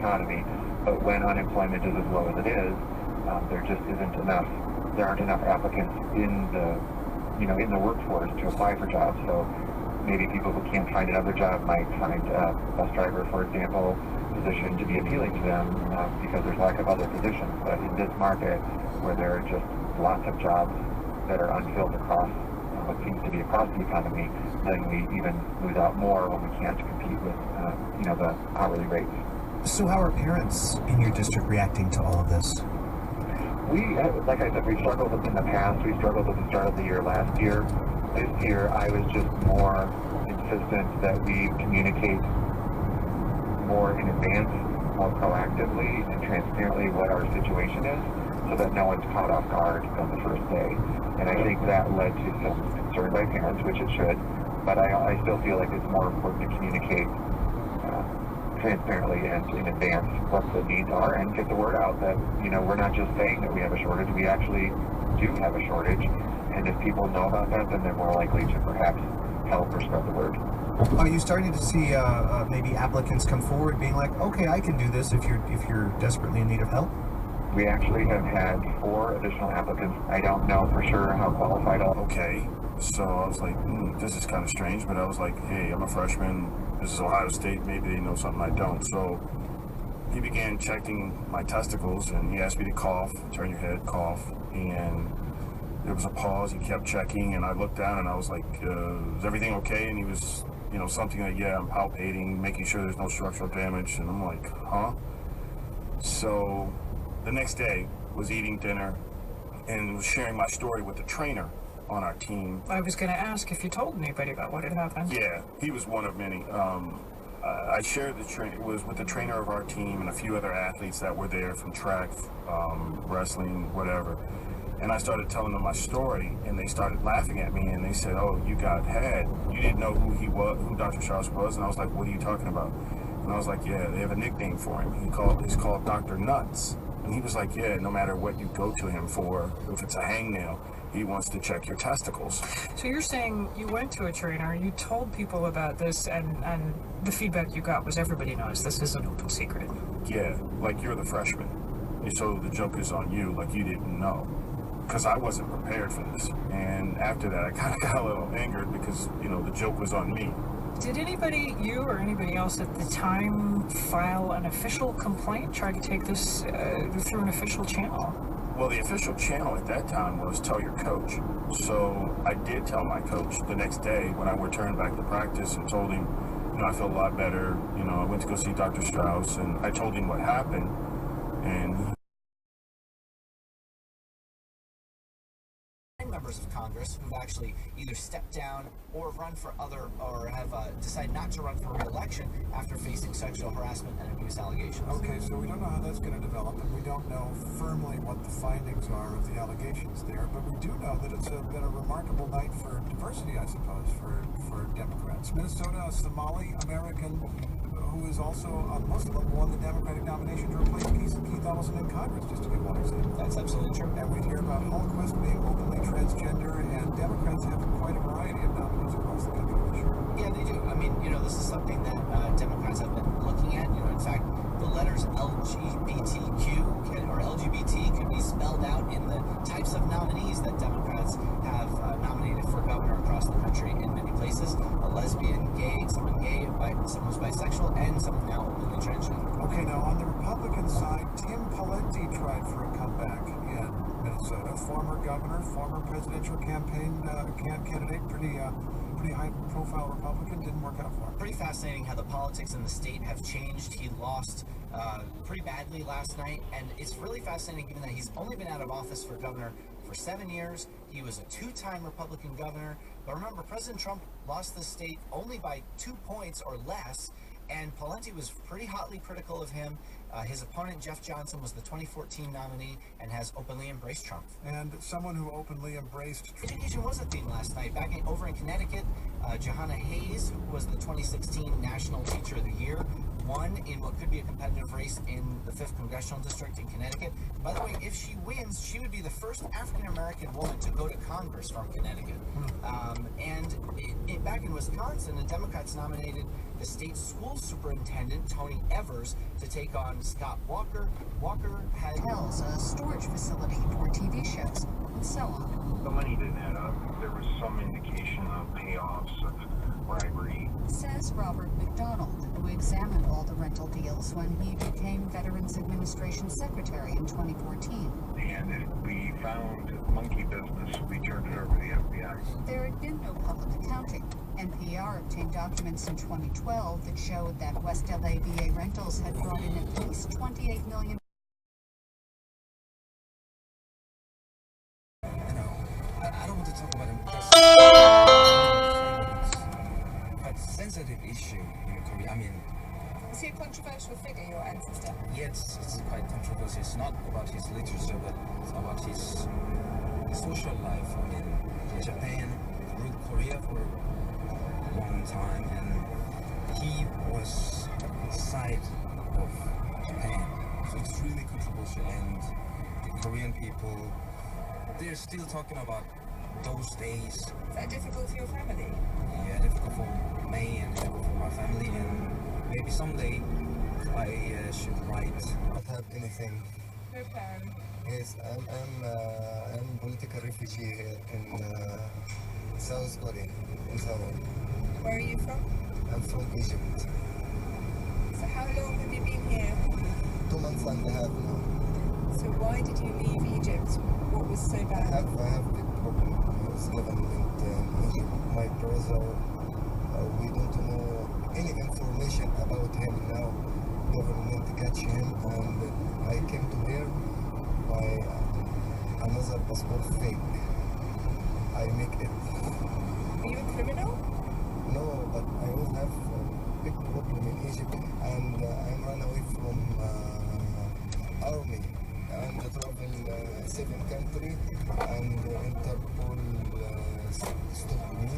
economy. But when unemployment is as low as it is, there just isn't enough. There aren't enough applicants in the workforce to apply for jobs. So maybe people who can't find another job might find a bus driver, for example, position to be appealing to them because there's lack of other positions. But in this market, where there are just lots of jobs that are unfilled across what seems to be across the economy, then we even lose out more when we can't compete with the hourly rates. So how are parents in your district reacting to all of this? Like I said, we struggled with in the past. We struggled at the start of the year last year. This year, I was just more insistent that we communicate more in advance, more proactively and transparently what our situation is, so that no one's caught off guard on the first day. And I think that led to some concern by parents, which it should, but I still feel like it's more important to communicate transparently and in advance what the needs are and get the word out that, we're not just saying that we have a shortage, we actually do have a shortage. And if people know about that, then they're more likely to perhaps help or spread the word. Are you starting to see maybe applicants come forward being like, okay, I can do this if you're desperately in need of help? We actually have had 4 additional applicants. I don't know for sure how qualified all. Okay, so I was like, this is kind of strange, but I was like, hey, I'm a freshman. This is Ohio State. Maybe they know something I don't. So he began checking my testicles, and he asked me to cough, turn your head, cough, and there was a pause. He kept checking, and I looked down, and I was like, is everything okay? And he was, something like, yeah, I'm palpating, making sure there's no structural damage. And I'm like, huh? So the next day was eating dinner and was sharing my story with the trainer on our team. I was going to ask if you told anybody about what had happened. Yeah, he was one of many. I shared it was with the trainer of our team and a few other athletes that were there from track, wrestling, whatever. And I started telling them my story, and they started laughing at me, and they said, oh, you got had. You didn't know who he was, who Dr. Strauss was? And I was like, what are you talking about? And I was like, yeah, they have a nickname for him. He's called Dr. Nuts. And he was like, yeah, no matter what you go to him for, if it's a hangnail, he wants to check your testicles. So you're saying you went to a trainer, you told people about this, and the feedback you got was everybody knows this is an open secret. Yeah, like you're the freshman. And so the joke is on you, like you didn't know. Because I wasn't prepared for this. And after that, I kind of got a little angered because, the joke was on me. Did anybody, you or anybody else at the time, file an official complaint, try to take this through an official channel? Well, the official channel at that time was tell your coach. So I did tell my coach the next day when I returned back to practice and told him, I feel a lot better. I went to go see Dr. Strauss, and I told him what happened. And members of Congress who've actually either stepped down or run for have decided not to run for re-election after facing sexual harassment and abuse allegations. Okay, so we don't know how that's going to develop, and we don't know firmly what the findings are of the allegations there, but we do know that it's been a remarkable night for diversity, I suppose, for Democrats. Minnesota, a Somali American who is also a Muslim, won the Democratic nomination to replace Keith Ellison in Congress, just to give one example. That's absolutely true. And we hear about Hallquist being openly transgender, and Democrats have quite a variety of nominees across the country this year. Yeah, they do. I mean, this is something that Democrats have been looking at. In fact, the letters LGBTQ or LGBT could be spelled out in the types of nominees that Democrats have nominated for governor across the country in many places. A lesbian, someone who's bisexual, and someone now openly transgender. Okay, now on the Republican side, Tim Pawlenty tried for a comeback in Minnesota. Former governor, former presidential campaign candidate, pretty high-profile Republican, didn't work out for him. Pretty fascinating how the politics in the state have changed. He lost pretty badly last night, and it's really fascinating given that he's only been out of office for governor for 7 years. He was a 2-time Republican governor, but remember, President Trump lost the state only by 2 points or less, and Pawlenty was pretty hotly critical of him. His opponent, Jeff Johnson, was the 2014 nominee and has openly embraced Trump. And someone who openly embraced education was a theme last night. Over in Connecticut, Johanna Hayes, who was the 2016 National Teacher of the Year, won in what could be a competitive race in the 5th Congressional District in Connecticut. By the way, if she wins, she would be the first African-American woman to go to Congress from Connecticut. Back in Wisconsin, the Democrats nominated the state school superintendent, Tony Evers, to take on Scott Walker. Walker had... Hotels, a storage facility for TV shows, and so on. The money didn't add up. There was some indication of payoffs, of bribery. Says Robert McDonald, who examined all the rental deals when he became Veterans Administration Secretary in 2014. And if we found monkey business, we turned it over to the FBI. There had been no public accounting. NPR obtained documents in 2012 that showed that West LA VA Rentals had brought in at least $28 million. I don't want to talk about it because it's quite a sensitive issue in Korea. I mean, is he a controversial figure, your ancestor? yes, it's quite controversial. It's not about his literature, but it's about his social life. I mean, Japan ruled Korea for a long time, and he was side of Japan. So it's really controversial, and the Korean people, they're still talking about those days. Is that difficult for your family? Yeah, difficult for me and difficult for my family, and maybe someday I should write. Not have anything. No plan. Yes, I'm political refugee here in South Korea, in Seoul. Where are you from? I'm from Egypt. So how long have you been here? 2 months and a half now. So why did you leave Egypt? What was so I bad? have big problem with government in Egypt. My brother, we don't know any information about him now. Government catch him, and I came to here by another passport fake. I make it. Are you a criminal? No, but I will have a big problem in Egypt, and I'm run away from army. I'm travel 7 countries, and Interpol stopped me,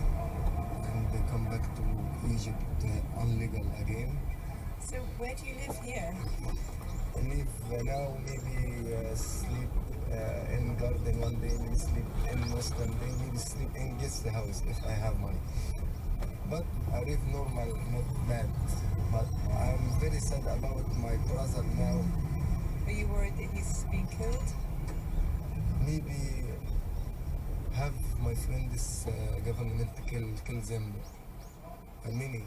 and they come back to Egypt illegal again. So where do you live here? I live now, maybe sleep in garden one day, maybe sleep in mosque one day, maybe sleep in guest house if I have money. But I live normal, not bad. But I'm very sad about my brother now. Are you worried that he's been killed? Maybe have my friends government kill them. Many.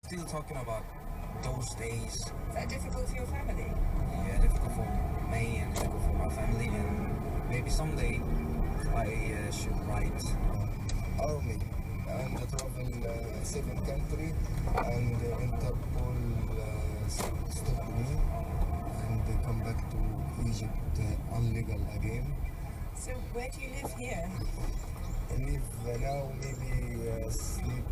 Still talking about those days. Is that difficult for your family? Yeah, difficult for me and difficult for my family, and maybe someday I should write. Army. I'm travel 7 countries, and Interpol stopped me, and they come back to Egypt illegal again. So where do you live here? I live now, maybe sleep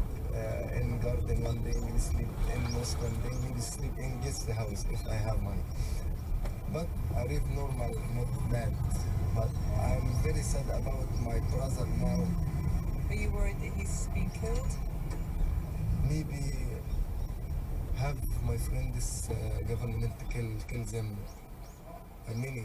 in garden one day, maybe sleep in mosque one day, maybe sleep in guest house if I have money. But I live normal, not bad. But I'm very sad about my brother now. Are you worried that he's been killed? Maybe have my friends government kill them. Many.